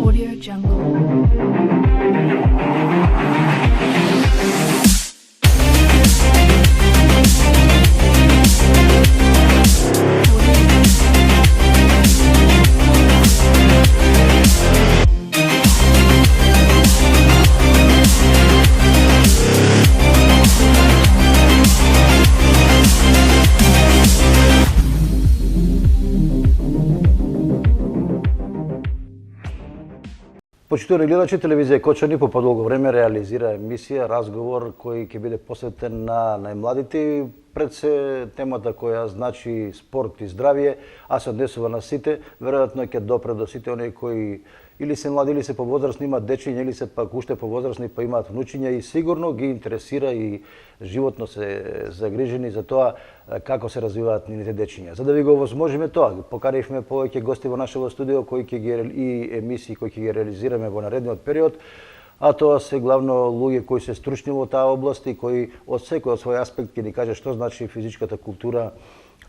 Audio Jungle. Почитувани гледачи, телевизија Кочани по подолго време реализира емисија, разговор кој ќе биде посветен на најмладите. Пред се темата која значи спорт и здравје, а се однесува на сите, веројатно ќе допре до сите оние кои или се млади или се повозрастни, имаат дечиња или се пак уште повозрастни па имаат внучиња и сигурно ги интересира и животно се загрижени за тоа како се развиваат нивните дечиња. За да ви го овозможиме тоа, поканивме повеќе гости во нашето студио кои ќе ги и емисии кои ќе ги реализираме во наредниот период, а тоа се главно луѓе кои се стручни во таа област и кои од секој од свој аспект ќе ни каже што значи физичката култура,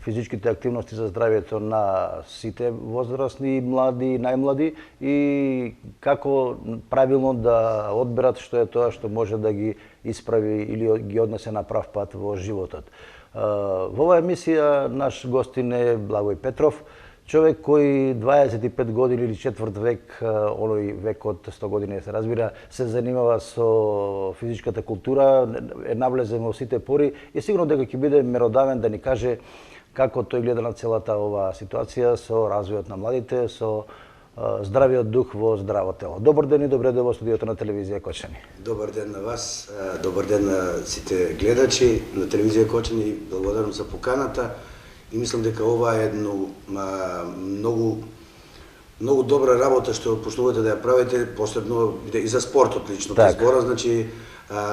физичките активности за здравјето на сите возрастни, млади и најмлади и како правилно да одберат што е тоа што може да ги исправи или ги однесе на прав пат во животот. Во оваа емисија наш гостин е Благој Петров, човек кој 25 години или четврт век, оној век од 100 години се разбира, се занимава со физичката култура, е навлезен во сите пори и сигурно дека ќе биде меродавен да ни каже како тој гледа на целата оваа ситуација со развојот на младите, со здравиот дух во здраво тело. Добар ден и добре дојде во студиото на телевизија Кочани. Добар ден на вас, добар ден на сите гледачи на телевизија Кочани. Благодарам за поканата и мислам дека ова е едно многу добра работа што почнувате да ја правите, посебно и за спортот лично. Збора, значи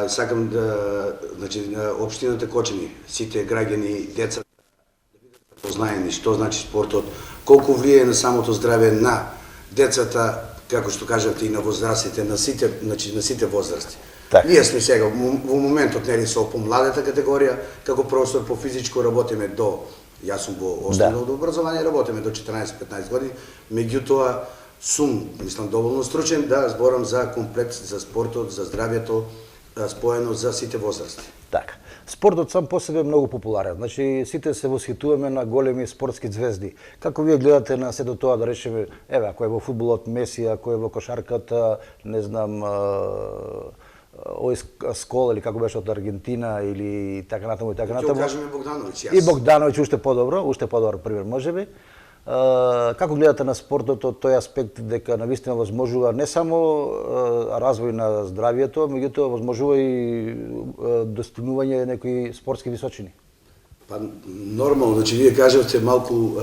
сакам да општината Кочани, сите граѓани, деца познаени што значи спортот, колку влијае на самото здравје на децата, како што кажавте, и на возрастите, на сите возрасти. Ние сме сега во моментот нели со помладата категорија, како професор по физичко работиме јас сум во основно образование, работиме до 14-15 години, меѓутоа сум, мислам, доволно стручен да зборам за комплект за спортот, за здравјето, споено за сите возрасти. Така. Спортот сам по себе е многу популарен. Значи сите се восхитуваме на големи спортски звезди. Како вие гледате на сето тоа, да речеме, еве, ако е во фудбалот Меси, ако е во кошарката, не знам, овој Скол или како беше од Аргентина или така натаму и така натаму. Ќе кажеме Богдановиќ, јас. И Богдановиќ уште подобар пример можеби. Како гледате на спортот од тој аспект дека навистина возможува не само развој на здравјето, меѓутоа возможува и достигнување некои спортски височини? Па нормално, значи вие кажавте малку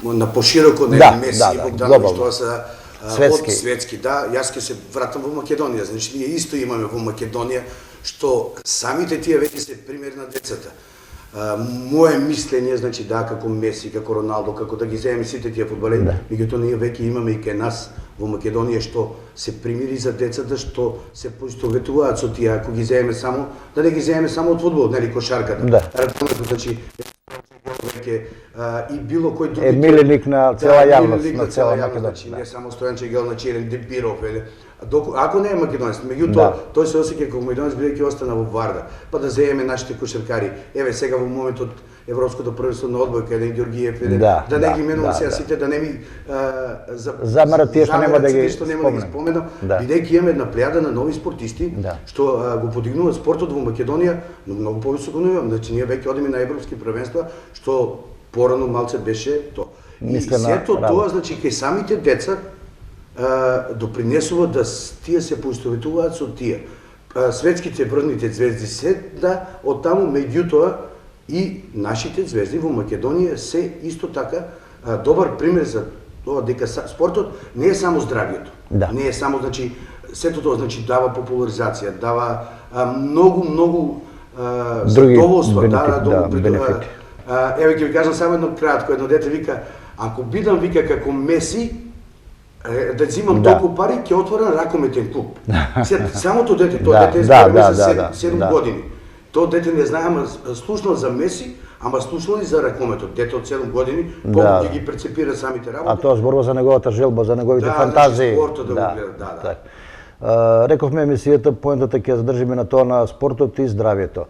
на пошироко Меси и Богдановиќ, тоа се светски, да, јас ќе се вратам во Македонија, значи ние исто имаме во Македонија што самите тие веќе се примери на децата. Моje мислење, значи да, како Меси, како Роналдо, како да ги земеме сите тие фудбалери, меѓутоа ние веќе имаме и кај нас во Македонија што се примери за децата, што се поистоветуваат со тие, ако ги земеме само, да не ги земеме само од фудбалот, нели кошарката. Ракомето, значи веќе и било кој други миленик на цела јавност, на цела Македонија. Значи не само Стојанче Гелначи, Ерен Дебиров, ако не е македонец, меѓутоа тој се осеќа како македонец бидејќи остана во Вардар. Па да земеме нашите кошаркари. Еве сега во моментот Европското првенство на одбојка, еден Ѓоргиев, да не ги менувам сега сите, да не ми замарат тие што нема да ги споменам, бидејќи имаме една плејада на нови спортисти што го подигнуваат спортот во Македонија на многу повисоко ниво. Значи ние веќе одиме на европски првенства, што порано малце беше тоа. И сето тоа, значи кај самите деца допринесува да тие се поистоветуваат со тие. Светските врвните звезди се од таму, меѓутоа и нашите звезди во Македонија се исто така добар пример за тоа дека спортот не е само здравјето. Не е само, значи, сето тоа, значи, дава популаризација, дава многу задоволство, бенефити. Еве ќе ви кажам само едно кратко, едно дете вика, ако бидам, вика, како Меси, да взимам толку пари, ќе отворам ракометен клуб. Самото дете, тоа дете е збораме за 7 години. Тоа дете не знае, ама слушнал за Меси, Ама слушнал ли за ракометот? Дете од 7 години, колку Да. ќе ги прецепира самите А работи? тоа зборува за неговата желба, за неговите Да, фантазии. значи спортот да го гледа, да. Так. Рековме емисијата, поентата ќе задржиме на тоа на спортот и здравјето.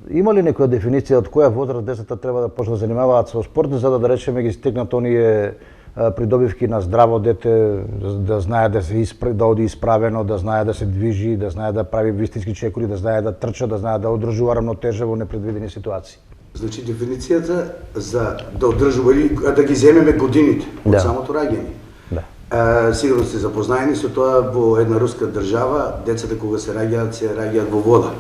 Има ли некоја дефиниција од која возраст децата треба да почнат да занимаваат со спорт, за да речеме ги стекнат оние придобивки на здраво дете, да знае да се да оди исправено, да знае да се движи, да знае да прави вистински чекори, да знае да трча, да знае да одржува рамнотежа во непредвидени ситуации? Значи дефиницијата за да одржува или да ги земеме годините од Да. самото раѓање. Да. Сигурно сте запознаени со тоа, во една руска држава децата кога се раѓаат во вода.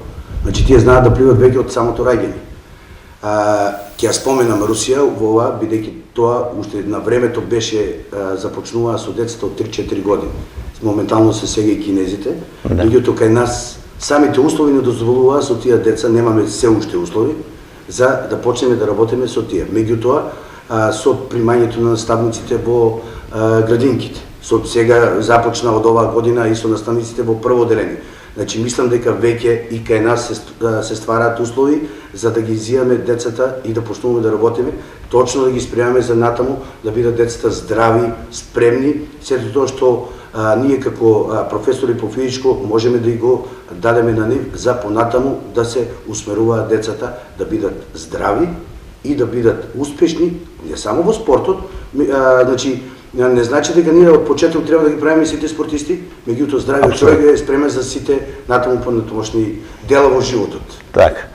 Значи тие знаат да пливат веќе од самото раѓање. Ќе ја споменам Русија во ова, бидејќи тоа уште на времето беше започнува со децата од 3-4 години. Моментално се сега и кинезите, меѓутоа кај нас самите услови не дозволуваа со тие деца, немаме се уште услови за да почнеме да работиме со тие. Меѓутоа со примањето на наставниците во градинките. Сега започна од оваа година и со наставниците во прво одделение. Значи, мислам дека веќе и кај нас се ствараат услови за да ги изијаме децата и да почнуваме да работиме, точно да ги спремаме за натаму, да бидат децата здрави, спремни, сето тоа што ние како професори по физичко можеме да го дадеме на нив за понатаму да се усмеруваат децата, да бидат здрави и да бидат успешни, не само во спортот, значи, не значи дека ние од почеток треба да ги правиме сите спортисти, меѓутоа здравиот човек е спремен за сите натаму понатамошни дела во животот. Така.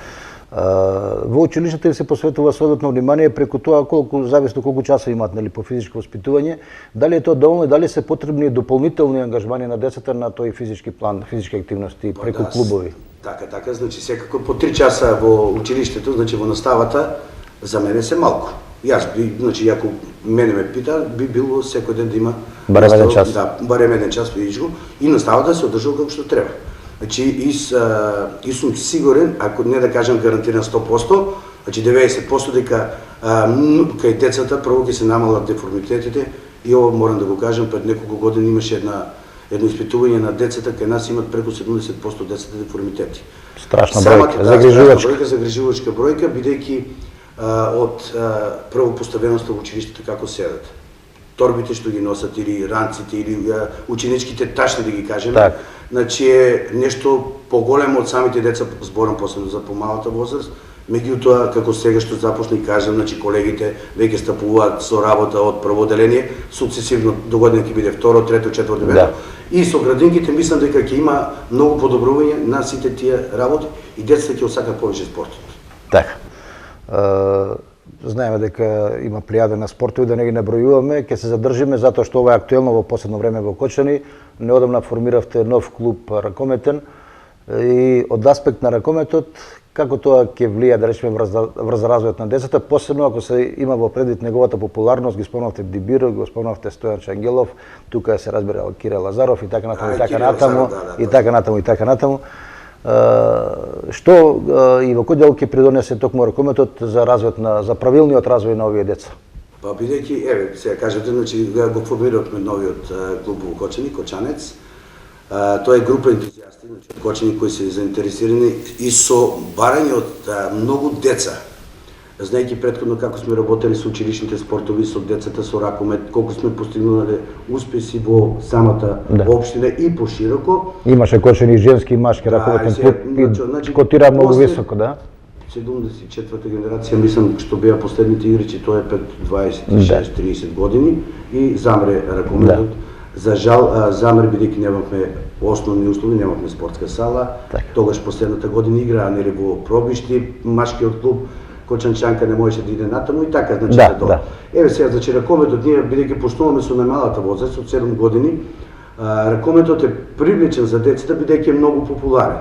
Во училиштата се посветува соодветно внимание преку тоа зависно колку часови имаат по физичко воспитување, дали е тоа доволно и дали се потребни дополнителни ангажмани на децата на тој физички план, физички активности преку клубови. Така, значи секако по 3 часа во училиштето, значи во наставата, за мене се малку. Јас значи ако мене ме пита, би било секој ден да има барем еден час. Да, барем еден час физичко и наставата се одржува како што треба. Значи и сум сигурен, ако не да кажам гарантиран 100%, значи 90% дека кај децата прво ќе се намалат деформитетите и ова морам да го кажам, пред неколку години имаше едно испитување на децата, кај нас имат преку 70% децата деформитети. Страшна бројка, загрижувачка. Загрижувачка бројка, бидејќи од прво поставеноста во училиштето како седат. Торбите што ги носат или ранците или ученичките ташни да ги кажеме, так. Значи е нешто поголемо од самите деца, зборам посебно за помалата возраст, меѓутоа како сега што започна и кажам, значи колегите веќе стапуваат со работа од прво одделение, сукцесивно до година ќе биде второ, трето, четврто, пето. И со градинките мислам дека ќе има многу подобрување на сите тие работи и децата ќе осакаат повеќе спортот. Така. Знаеме дека има плејада на спортови, да не ги набројуваме, ќе се задржиме затоа што ова е актуелно во последно време во Кочани. Неодамна формиравте нов клуб ракометен и од аспект на ракометот, како тоа ќе влија, да речеме, врз развојот на децата, посебно ако се има во предвид неговата популарност, ги спомнавте Дибиро, го спомнавте Стојан Чангелов, тука се разбира Кире Лазаров и така натаму, и така натаму. Што и во кој дел ќе придонесе токму ракометот за развојот за правилниот развој на овие деца? Па бидејќи, сега кажете, значи го формиравме новиот клуб во Кочани, Кочанец. Тоа е група ентузијасти, значи од Кочани кои се заинтересирани и со барање од многу деца. Знаејќи претходно како сме работели со училишните спортови, со децата, со ракомет, колку сме постигнали успеси во самата општина и пошироко. Имаше Кочани женски и машки ракометен клуб и котира многу високо, да? 74-та генерација, мислам, што беа последните игричи, тоа е пред 26-30 години и замре ракометот. За жал, замре бидејќи немавме основни услови, немавме спортска сала. Тогаш последната година играа нели во пробишти, машкиот клуб Кочанчанка не можеше да иде натаму и така, значи тоа. Еве сега, значи ракометот ние бидејќи почнуваме со најмалата возраст од 7 години, ракометот е привлечен за децата бидејќи е многу популарен.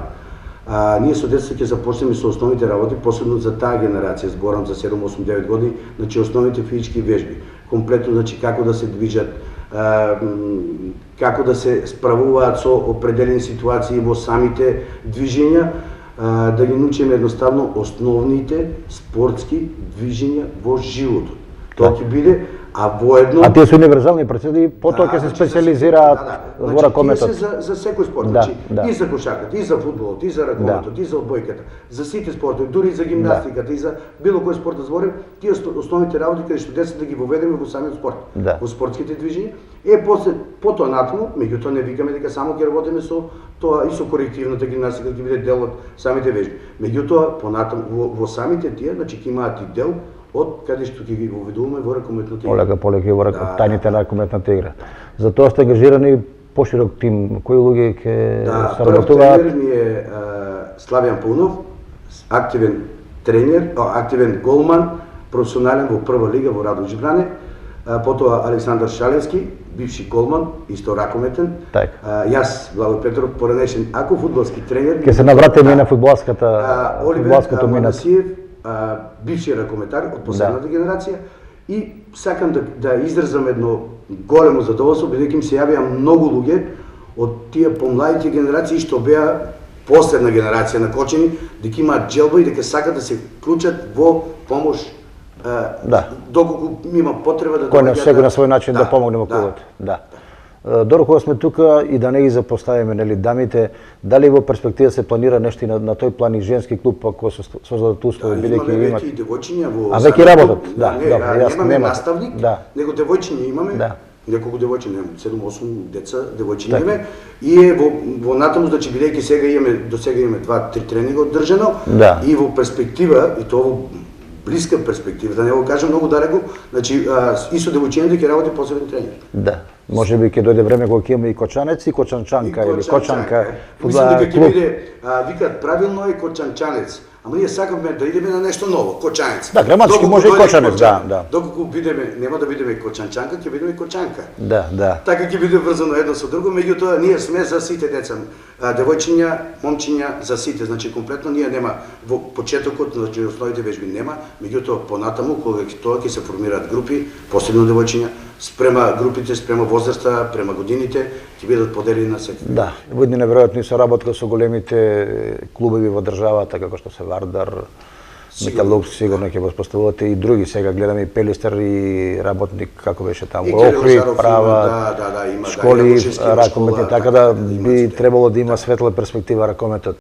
Ние со децата ќе започнеме со основните работи, посебно за таа генерација, зборам за 7, 8, 9 години, значи основните физички вежби, комплетно значи како да се движат, како да се справуваат со определени ситуации во самите движења, да ги научиме едноставно основните спортски движења во животот. Тоа ќе биде, а воедно... А тие се универзални прецеди, потоа ќе се специализираат во ракометот. Тие се за секој спорт, и за кошарката, и за фудбалот, и за ракометот, и за одбојката, за сите спортови, дури и за гимнастиката, и за било кој спорт да зборим, тие основните работи каде што децата да ги воведеме во самиот спорт, во спортските движења. Потоа натаму, меѓутоа не викаме дека само ќе работиме со тоа и со корективната гимнастика ќе биде дел од самите вежби. Меѓутоа понатаму во самите тие, значи ќе имаат и дел од каде што ќе ги воведуваме во ракометната игра. Полека во тајните на ракометната игра. Затоа сте ангажирани поширок тим, кои луѓе ќе соработуваат? Прв тренер ми е Славјан Паунов, активен тренер, активен голман, професионален во прва лига во Радош Жибране. Потоа Александар Шалевски, бивши голман, исто ракометен. Јас, Благо Петров, поранешен ако фудбалски тренер. Ке се навратиме на фудбалското Манасиев, бивши ракометар од последната генерација, и сакам да изразам едно големо задоволство, бидејќи ми се јавија многу луѓе од тие помладите генерации што беа последна генерација на кочени, дека имаат желба и дека сакат да се вклучат во помош, доколку има потреба да доаѓаат. Кој секој на свој начин да помогне во клубот. Дору кога сме тука и да не ги запоставиме дамите, дали во перспектива се планира нешто на тој план и женски клуб ако создадат услови, бидејќи имаме веќе и девојчиња во... А веќе работат, немаме наставник, него девојчиња имаме, неколку девојчиња имаме, 7-8 деца девојчиња имаме, и во натаму, значи бидејќи сега имаме, до сега имаме 2-3 тренинга одржано, и во перспектива, и тоа во блиска перспектива, да не го кажам многу далеко, значи и со девојчињата ќе работи посебен тренер. Може би ќе дојде време кога ќе има и кочанец и кочанчанка или кочанка. Мислам дека ќе биде, викаат правилно е кочанчанец. Ама ние сакаме да идеме на нешто ново, кочанец. Граматски може и кочанец, Доколку бидеме, нема да бидеме кочанчанка, ќе бидеме кочанка. Така ќе биде врзано едно со друго, меѓутоа ние сме за сите деца. Девојчиња, момчиња, за сите. Значи комплетно ние нема во почетокот, значи основните вежби нема, меѓутоа понатаму кога тоа ќе се формираат групи, посебно девојчиња, спрема групите, спрема возраста, према годините, ќе бидат поделени на секој. Во едни неверојатно и соработка со големите клубови во државата, како што се Вардар, Металургски, сигурно ќе воспоставувате и други. Сега гледаме и Пелистер и работник, како беше таму, Охрид, права, школи, ракомети, така да би требало да има светла перспектива ракометот.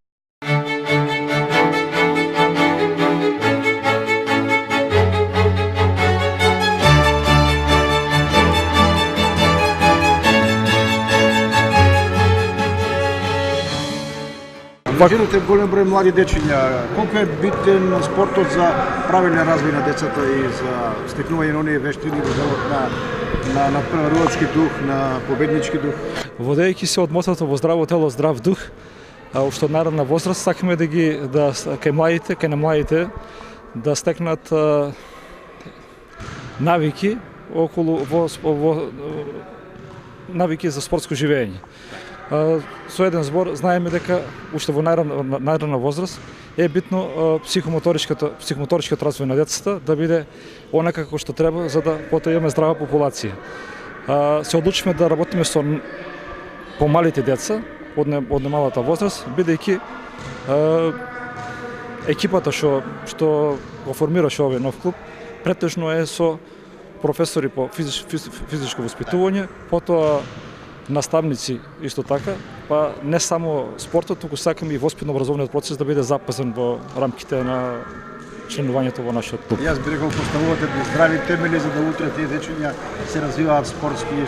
Ангажирате голем број млади дечиња. Колку е битен спортот за правилен развој на децата и за стекнување на оние вештини во делот на преварувачки дух, на победнички дух? Водејќи се од мотото во здраво тело, здрав дух, уште од наредна возраст, сакаме кај младите, кај намладите да стекнат навики навики за спортско живење. Со еден збор, знаеме дека уште во најрана возраст е битно психомоторичкиот развој на децата да биде онака како што треба, за да потоа имаме здрава популација. Се одлучивме да работиме со помалите деца од немалата возраст, бидејќи екипата што го формираше овој нов клуб претежно е со професори по физичко воспитување, потоа наставници исто така, па не само спортот, туку сакаме и воспитно-образовниот процес да биде запазен во рамките на членувањето во нашиот клуб. Јас би рекол, поставувате здрави темели за да утре тие дечиња се развиваат спортски и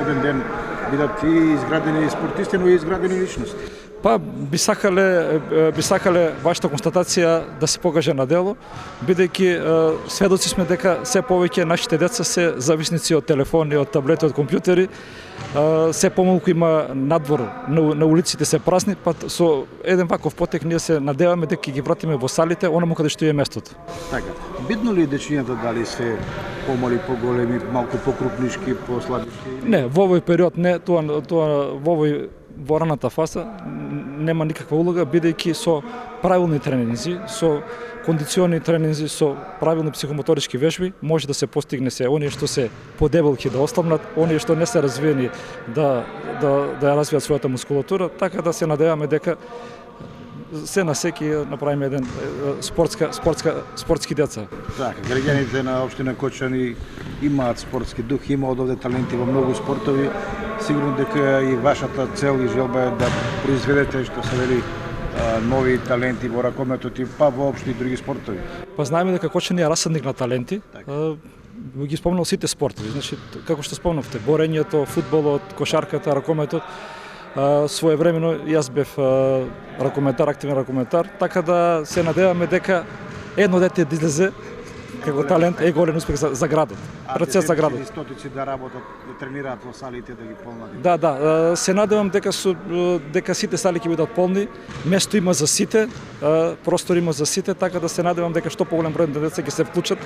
еден ден бидат и изградени спортисти, но и изградени личности. Па би сакале вашата констатација да се покаже на дело, бидејќи сведоци сме дека се повеќе нашите деца се зависници од телефони, од таблети, од компјутери. Се помалку има надвор, на улиците се празни, па со еден ваков потек ние се надеваме дека ги вратиме во салите, онаму каде што е местото. Така. Битно ли дечињата дали се помали, поголеми, малку покрупнишки, послабишки? Не, во овој период не, во раната фаза нема никаква улога, бидејќи со правилни тренинзи, со кондициони тренинзи, со правилни психомоторички вежби може да се постигне се оние што се подебелки да ослабнат, оние што не се развиени да ја развијат својата мускулатура, така да се надеваме дека се на секи направиме еден спортски деца. Така, граѓаните на општина Кочани имаат спортски дух, имаат овде таленти во многу спортови. Сигурно дека и вашата цел и желба е да произведете, што се вели, нови таленти во ракометот и па воопшто и други спортови. Па знаеме дека Кочани е расадник на таленти. Ги спомнал сите спортови. Значи, како што спомнавте, борењето, фудбалот, кошарката, ракометот, своевремено јас бев ракометар, активен ракометар, така да се надеваме дека едно дете да излезе како талент е голем успех за градот. Пред се за градот. Стотици да работат, да тренираат во салите, да ги полнат. Да, се надевам дека сите сали ќе бидат полни, место има за сите, простор има за сите, така да се надевам дека што поголем број на деца ќе се вклучат,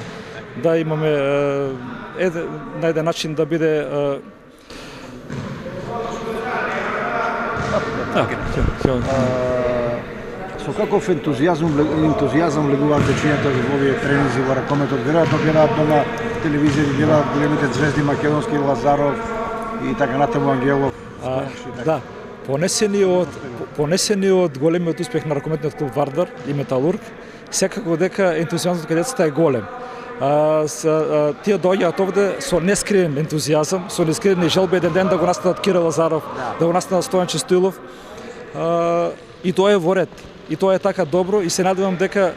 да имаме на еден начин да биде Со каков ентузијазам влегуваат дечињата во овие тренинзи во ракометот? Веројатно гледаат на телевизија, гледаат големите звезди Македонски, Лазаров и така натаму Ангелов. Да, понесени од големиот успех на ракометниот клуб Вардар и Металург, секако дека ентузијазмот кај децата е голем. Тие доаѓаат овде со нескриен ентузијазам, со нескриени желби еден ден да го настанат Кирил Лазаров, да го настанат Стојанче Стоилов. И тоа е во ред. И тоа е така добро и се надевам дека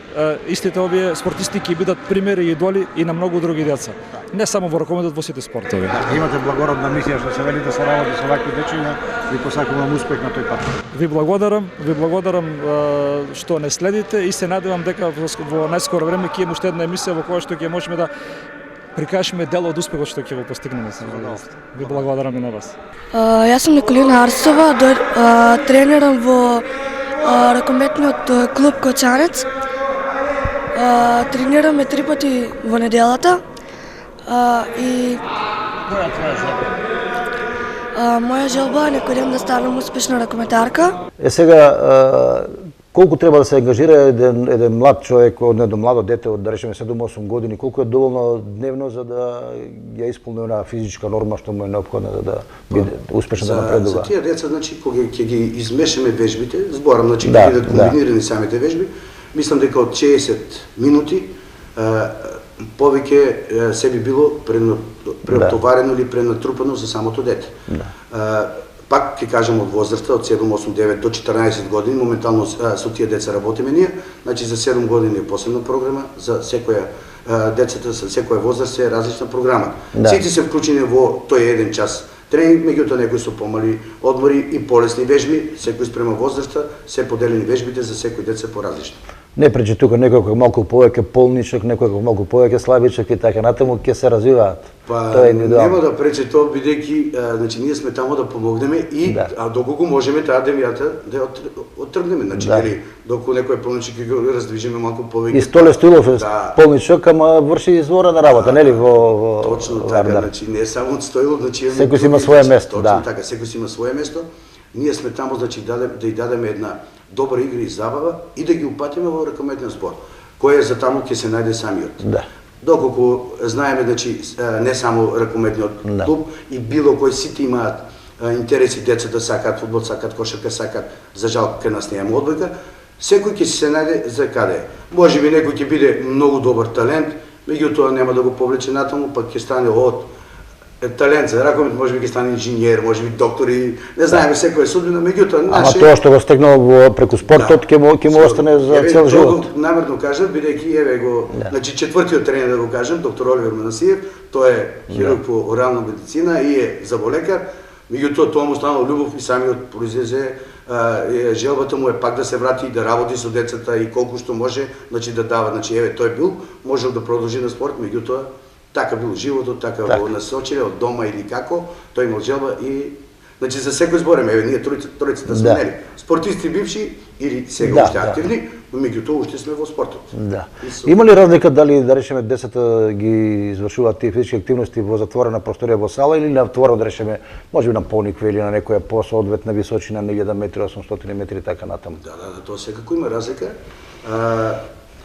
истите овие спортисти ќе бидат примери и идоли и на многу други деца. Не само во ракометот, во сите спортови. Имате благородна мисија што се вели да се работи со вакви дечиња и посакувам успех на тој пат. Ви благодарам што не следите и се надевам дека во најскоро време ќе имаме уште една емисија во која што ќе можеме да прикажеме дел од успехот што ќе го постигнеме. Ви благодарам и на вас. Јас сум Николина Арсова, тренирам во ракометниот клуб Кочанец. Тренираме 3 пати во неделата. И Која е твоја желба? моја желба е некој ден да станам успешна ракометарка. Сега, колку треба да се ангажира еден млад човек, едно младо дете од да речеме 7-8 години, колку е доволно дневно за да ја исполни она физичка норма што му е неопходна да биде успешно да напредува? За тие деца, значи, кога ќе ги измешаме вежбите, зборам, значи, ќе бидат комбинирани самите вежби, мислам дека од 60 минути повеќе се би било преотоварено или пренатрупано за самото дете. Пак ќе кажам од возраста од 7, 8, 9 до 14 години, моментално со тие деца работиме ние, значи за 7 години е посебна програма, за секоја децата со секоја возраст е различна програма. Сите се вклучени во тој еден час тренинг, меѓутоа некои со помали одмори и полесни вежби, секој спрема возраста, се поделени вежбите за секој деца поразлично. Не пречи тука некој кој малку повеќе полничок, некој кој малку повеќе слабичок и така натаму ќе се развиваат. Тоа е индивидуално. Нема да пречи тоа бидејќи значи ние сме таму да помогнеме и доколку можеме таа девијата да ја оттргнеме, значи нели доколку некој полничок ќе го раздвижиме малку повеќе. И Столе Стоилов е полничок, ама врши изворена работа, нели во точно така, значи не само од Стоилов, значи секој си има свое место, точно така, секој си има свое место. Ние сме таму значи да ја дадеме една добра игра и забава и да ги упатиме во ракометниот спорт, кој е за таму ќе се најде самиот. Доколку знаеме, значи, не само ракометниот клуб, и било кој сите имаат интереси, децата сакаат фудбал, сакаат кошарка, сакаат, за жал кај нас немаме одбојка, секој ќе се најде за каде. Можеби некој ќе биде многу добар талент, меѓутоа нема да го повлече натаму, пак ќе стане од талент за ракомет, можеби ќе стане инженер, можеби доктор и не знаеме секоја судбина, меѓутоа наше. Ама тоа што го стегнал преку спортот ќе му остане за цел живот. Намерно кажам, бидејќи еве го, значи четвртиот тренер да го кажам, доктор Оливер Манасиев, тој е хирург по орална медицина и е заболекар, меѓутоа тоа му станало љубов и самиот произлезе желбата му е пак да се врати и да работи со децата и колку што може, значи да дава, значи еве тој бил можел да продолжи на спорт, меѓутоа така бил животот, така го насочиле од дома или како, тој имал желба и значи за секој збореме, еве ние тројцата сме нели спортисти бивши или сега уште активни, но меѓутоа уште сме во спортот. Има ли разлика дали да речеме децата ги извршуваат тие физички активности во затворена просторија во сала или на отворено да речеме можеби на полникве или на некоја посоодветна височина на 1000 метри, 800 метри така натаму? Да, тоа секако има разлика.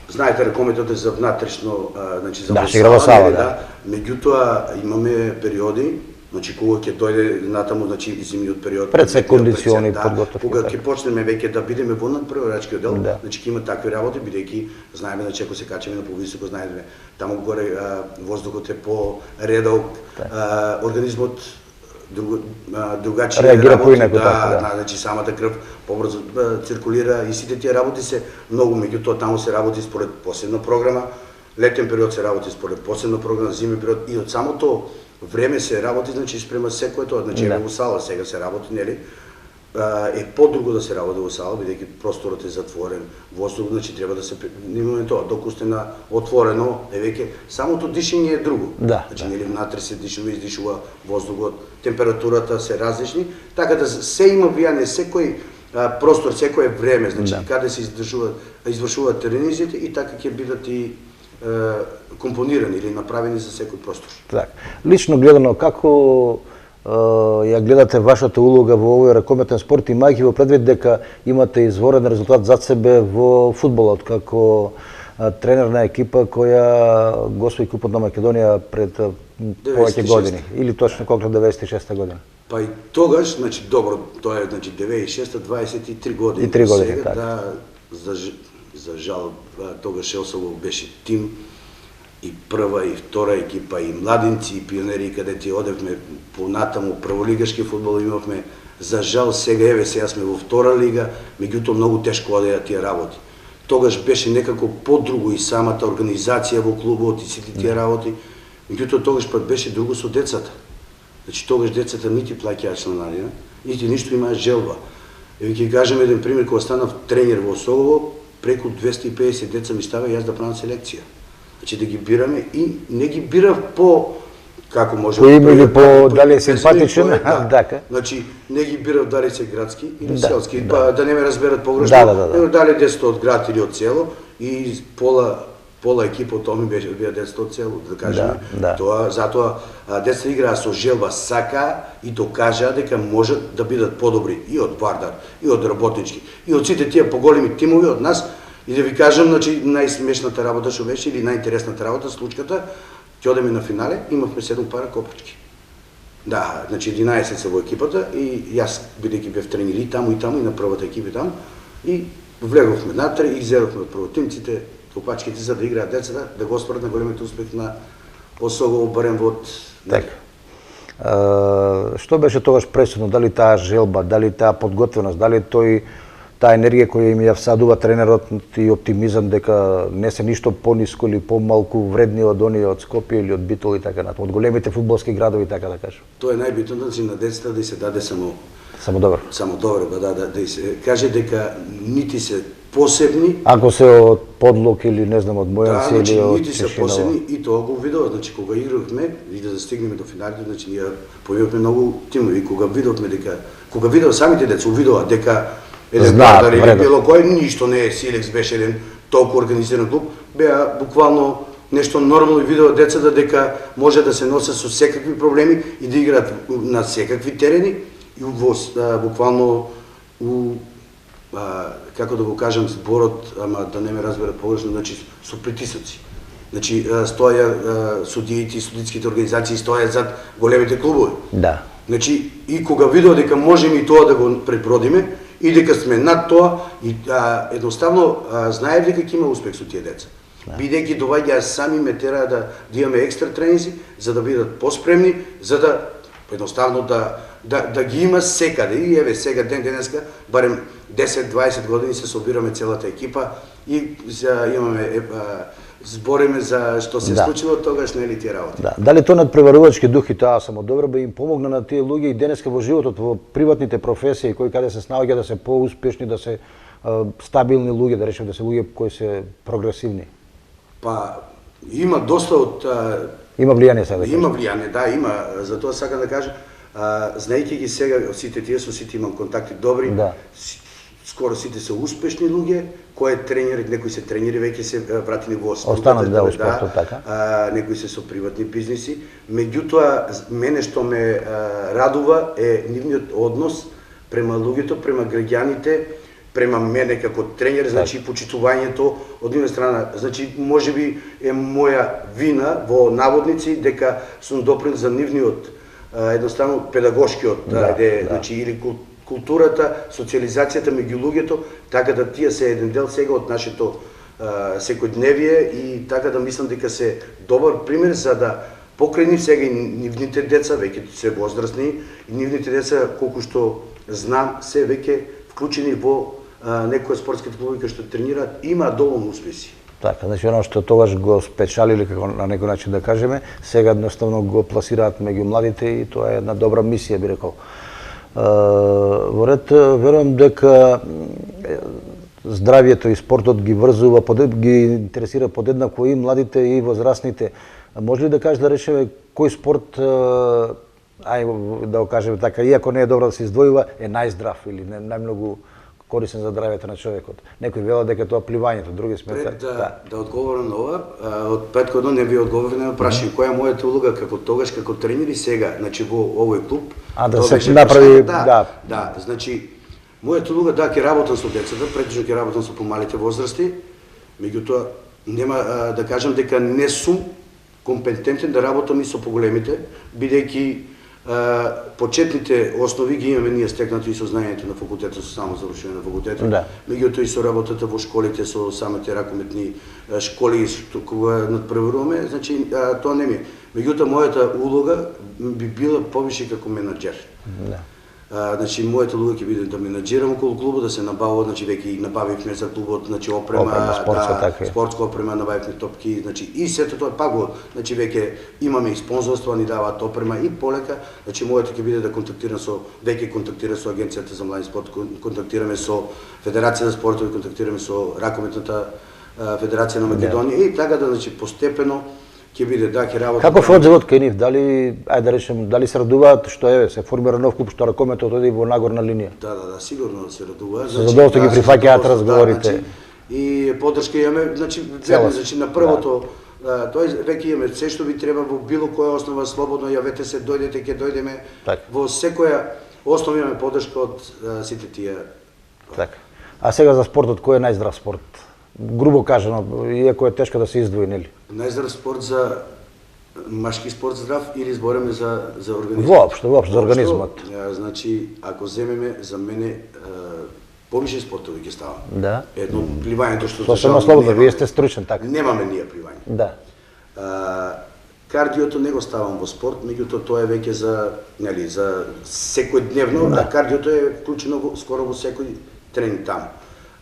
Знаете, ракометот е за внатрешно, значи за во сала, меѓутоа имаме периоди Значи кога ќе дојде натаму, значи зимниот период, Пред се кондициони подготовки. Кога ќе почнеме веќе да бидеме во надпреварачкиот дел, Да. значи ќе има такви работи, бидејќи знаеме да ако се качиме на повисоко, знаеме таму горе воздухот е по-редок, организмот другачи реагира работи, поинаку така, значи самата крв побрзо циркулира и сите тие работи се многу, меѓутоа таму се работи според посебна програма, летен период се работи според посебна програма, зимен период и од самото време се работи, значи спрема секој тоа, значи во сала сега се работи, нели? Е подруго да се работи во сала, бидејќи просторот е затворен, воздух, значи треба да се имаме тоа, докато сте на отворено, е веќе самото дишење е друго. Значи нели внатре се дишува, издишува воздухот, температурата се различни, така да се има влијание секој простор, секое време, значи каде се извршуваат тренизите и така ќе бидат и компонирани или направени за секој простор. Так. Лично гледано, како ја гледате вашата улога во овој ракометен спорт, имајќи во предвид дека имате изворен резултат зад себе во фудбалот, како тренер на екипа која го освои Купот на Македонија пред повеќе години, или точно колку 96-та година? Па и тогаш, значи добро, тоа е значи 96-та, 23 години. И 3 години, сега, така. Да, за жал тогаш Елсово беше тим и прва и втора екипа и младинци и пионери каде ти одевме понатаму прволигашки фудбал имавме. За жал сега сега сме во втора лига, меѓутоа многу тешко одеа тие работи. Тогаш беше некако подруго и самата организација во клубот и сите тие работи, меѓутоа тогаш пак беше друго со децата. Значи тогаш децата нити плаќаат членарина, нити ништо имаа желба. Еве ќе кажем еден пример, кога станав тренер во Осогово, преку 250 деца ми става јас да правам селекција. Значи да ги бираме и не ги бирав по како може по име или по дали е симпатичен, така. Значи не ги бирав дали се градски или селски, па да не ме разберат погрешно. Дали децата од град или од село и пола екипа тоа ми беа децата од село, да кажеме. Тоа затоа децата играа со желба, сака и докажаа дека можат да бидат подобри и од Вардар, и од Работнички, и од сите тие поголеми тимови од нас. И да ви кажам, значи најсмешната работа што беше или најинтересната работа, случката, ќе одеме на финале, имавме 7 пара копачки. Да, значи 11 се во екипата и јас бидејќи бев тренер и таму и на првата екипа таму и влеговме натре и изедовме од првотимците копачките за да играат децата, да го оспорат на големиот успех на Осогово барем од. Така. Што беше тогаш пресудно, дали таа желба, дали таа подготвеност, дали таа енергија која им ја всадува тренерот и оптимизам дека не се ништо пониско или помалку вредни од оние од Скопје или од Битол и така натаму, од големите фудбалски градови, така да кажам. Тоа е најбитно, значи на децата да се даде само добро. Само добро, да се каже дека нити се посебни. Ако се од Подлог или не знам од Бојанци или од нити се посебни и тоа го видов, значи кога игравме и да стигнеме до финалите, значи ние појавивме многу тимови, кога видов самите деца увидоа дека еден Вардар или било кој, ништо не е Силекс, беше еден толку организиран клуб, беа буквално нешто нормално и видоа децата дека може да се носат со секакви проблеми и да играат на секакви терени и буквално како да го кажам зборот, ама да не ме разберат погрешно, значи со притисоци. Значи стоја судиите и судитските организации стојат зад големите клубови. Да. Значи и кога видеа дека можеме и тоа да го пребродиме и дека сме над тоа и едноставно знаев дека ќе има успех со тие деца. Бидејќи доаѓаа сами ме тераа да имаме екстра тренинзи за да бидат поспремни, за да едноставно да ги има секаде. И еве сега денеска барем 10-20 години се собираме целата екипа и имаме збориме за што се случило тогаш, нели тие работи. Дали тоа надпреварувачки дух и таа самодоброба им помогна на тие луѓе и денеска во животот, во приватните професии, кои каде се снаоѓа да се поуспешни, да се стабилни луѓе, да речем да се луѓе кои се прогресивни? Па има доста од има влијание сега. Има влијание, да, има. Затоа сакам да кажам, знаејќи ги сега сите тие со сите имам контакти добри. Скоро сите се успешни луѓе, кои тренери, некои се тренери веќе се вратени во спортот. Останат во спортот, така. Некои се со приватни бизниси. Меѓутоа, мене што ме радува е нивниот однос према луѓето, према граѓаните, према мене како тренер, значи почитувањето од нивна страна. Значи, можеби е моја вина во наводници дека сум допринес за нивниот едноставно педагошкиот, значи или културата, социализацијата меѓу луѓето, така да тие се еден дел сега од нашето секојдневие и така да мислам дека се добар пример за да покрај нив сега и нивните деца, веќе се возрастни, и нивните деца, колку што знам, се веќе вклучени во некоја спортските клуби кои што тренираат, има доволно успеси. Така, значи оно што тогаш го спечалили, како на некој начин да кажеме, сега едноставно го пласираат меѓу младите и тоа е една добра мисија, би рекол. Во ред, верувам дека здравието и спортот ги врзува, ги интересира подеднакво и младите и возрастните. Може ли да кажеш да речеме кој спорт, да го кажеме така, иако не е добро да се издвојува, е најздрав или најмногу корисен за здравието на човекот? Некои велат дека тоа пливањето, други сметаат. Да одговорам на ова, од претходно не ви одговорив на прашање која е мојата улога како тогаш како тренер и сега, значи во овој клуб. Да се направи, да, значи мојата улога ќе работам со децата, претежно ќе работам со помалите возрасти, меѓутоа нема да кажам дека не сум компетентен да работам и со поголемите, бидејќи почетните основи ги имаме ние стекнати и со знаењето на факултетот, со само завршување на факултетот, меѓутоа и со работата во школите, со самите ракометни школи кога надпреваруваме, значи тоа не ми е. Меѓутоа мојата улога би била повише како менаџер. Значи мојата улога ќе биде да менаџирам околу клубот, да се набавува, значи веќе и набавивме за клубот, значи опрема, спортска опрема, набавивме топки, значи и сето тоа пак го, значи веќе имаме и спонзорство, ни даваат опрема и полека, значи мојата ќе биде да контактирам со, веќе контактира со Агенцијата за млади спорт, контактираме со Федерација за спортови, контактираме со Ракометната Федерација на Македонија и така да, значи постепено ќе биде ќе работи. Каков е одзивот кај нив? Дали да речем, дали се радуваат што се формира нов клуб, што ракометот оди во нагорна линија? Да, сигурно се радуваат. Со задоволство ги прифаќаат разговорите. И поддршка имаме, значи верно, значи на првото тој веќе имаме се што ви треба во било која основа слободно јавете се, дојдете, ќе дојдеме. Во секоја основа имаме поддршка од сите тие. Така. А сега за спортот, кој е најздрав спорт? Грубо кажано, иако е тешко да се издвои, нели? Најздрав спорт за машки спорт здрав или збореме за организмот? Воопшто за организмот. Значи, ако земеме за мене повише спортови ќе ставам. Да. Едно пливањето што Сосема слободно, вие сте стручен така. Немаме ние пливање. Да. Кардиото не го ставам во спорт, меѓутоа тоа е веќе за, нели, за секојдневно, а кардиото е вклучено скоро во секој тренинг таму.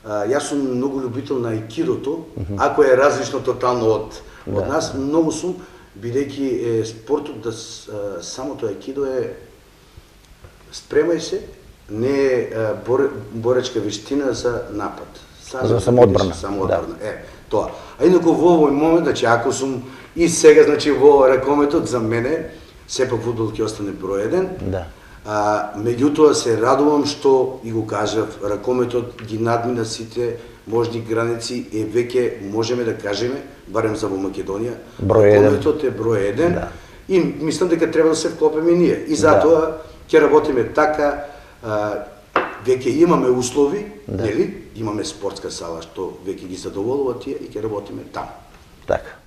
Јас сум многу љубител на аикидото, ако е различно тотално од нас, многу сум, бидејќи спортот самото аикидо е спремај се, не е боречка вештина за напад. За самоодбрана. Тоа. А инаку во овој момент, значи ако сум и сега, значи во ракометот за мене, сепак фудбал ќе остане број 1. Да. Меѓутоа се радувам што и го кажав, ракометот ги надмина сите можни граници и веќе можеме да кажеме, барем за во Македонија, ракометот е број 1 и мислам дека треба да се вклопиме и ние. И затоа ќе работиме така, веќе имаме услови, нели? Имаме спортска сала што веќе ги задоволува тие и ќе работиме таму. Така.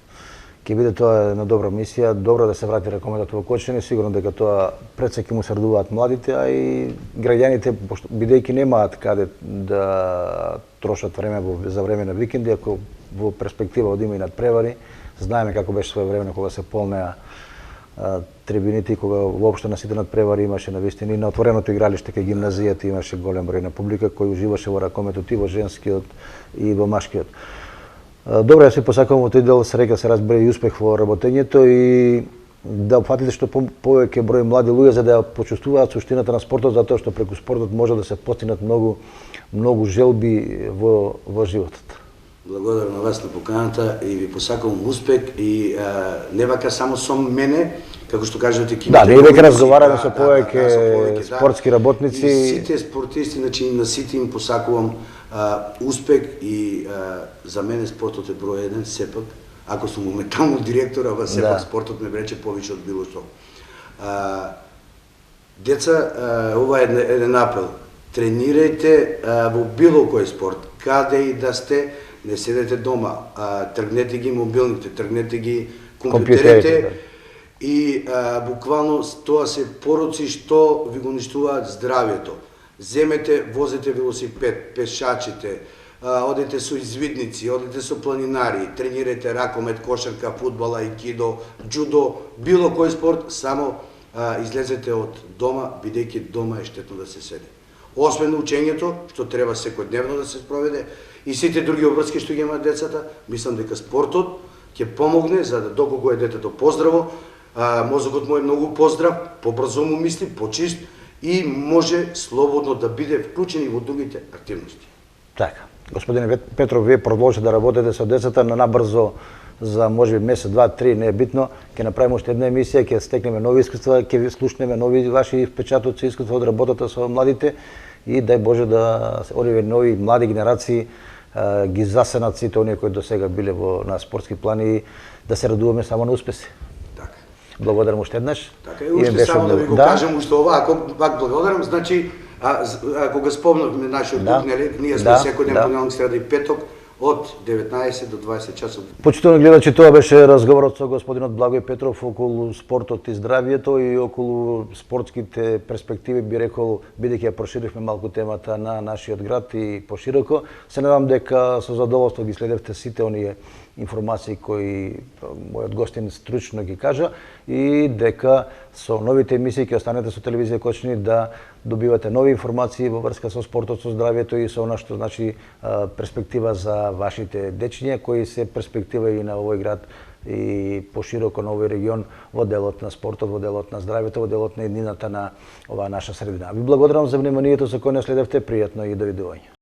Ќе биде тоа една добра мисија, добро да се врати ракометот во Кочани, сигурно дека тоа пред се ќе му се радуваат младите, а и граѓаните, бидејќи немаат каде да трошат време за време на викенди, ако во перспектива да има и надпревари, знаеме како беше своевремено кога се полнеа трибините и кога воопшто на сите надпревари имаше навистина и на отвореното игралиште кај гимназијата имаше голем број на публика кој уживаше во ракометот и во женскиот и во машкиот. Добро, јас ви посакувам во тој дел среќа се разбере и успех во работењето и да опфатите што повеќе број млади луѓе за да ја почувствуваат суштината на спортот, затоа што преку спортот може да се постигнат многу желби во животот. Благодарам на вас на поканата и ви посакувам успех и не вака само со мене, како што кажете екипите. Да, ние веќе разговараме со повеќе спортски работници. И сите спортисти, значи на сите им посакувам успех и за мене спортот е број 1, сепак, ако сум моментално директор, ама сепак спортот ме врече повеќе од било што. Деца, ова е еден апел. Тренирајте во било кој спорт, каде и да сте, не седете дома, тргнете ги мобилните, тргнете ги компјутерите И буквално тоа се пороци што ви го уништуваат здравјето. Земете, возете велосипед, пешачите, одете со извидници, одете со планинари, тренирате ракомет, кошарка, фудбал, аикидо, джудо, било кој спорт, само излезете од дома, бидејќи дома е штетно да се седи. Освен учењето, што треба секојдневно да се спроведе, и сите други обврски што ги имаат децата, мислам дека спортот ќе помогне за да доколку е детето поздраво, мозокот му е многу поздрав, побрзо му мисли, почист и може слободно да биде вклучен и во другите активности. Така. Господине Петров, вие продолжите да работите со децата на набрзо за можеби месец, два, три, не е битно. Ќе направиме уште една емисија, ќе стекнеме нови искуства, ќе ви слушнеме нови ваши впечатоци, искуства од работата со младите и дај Боже да овие нови млади генерации ги засенат сите оние кои до сега биле на спортски плани и да се радуваме само на успеси. Така. Благодарам уште еднаш. Така и уште само да ви го кажам уште ова, ако пак благодарам, значи ако го спомнавме нашиот дух, нели, ние сме секој ден понеделник, среда и петок од 19 до 20 часот. Почитувани гледачи, тоа беше разговорот со господинот Благој Петров околу спортот и здравието и околу спортските перспективи, би рекол, бидејќи ја проширивме малку темата на нашиот град и пошироко. Се надам дека со задоволство ги следевте сите оние информации кои мојот гостин стручно ги кажа и дека со новите емисии ќе останете со телевизија Кочани да добивате нови информации во врска со спортот, со здравието и со она што значи перспектива за вашите дечиња кои се перспектива и на овој град и пошироко на овој регион во делот на спортот, во делот на здравието, во делот на еднината на оваа наша средина. Ви благодарам за вниманието со кое не следевте, пријатно и довидување.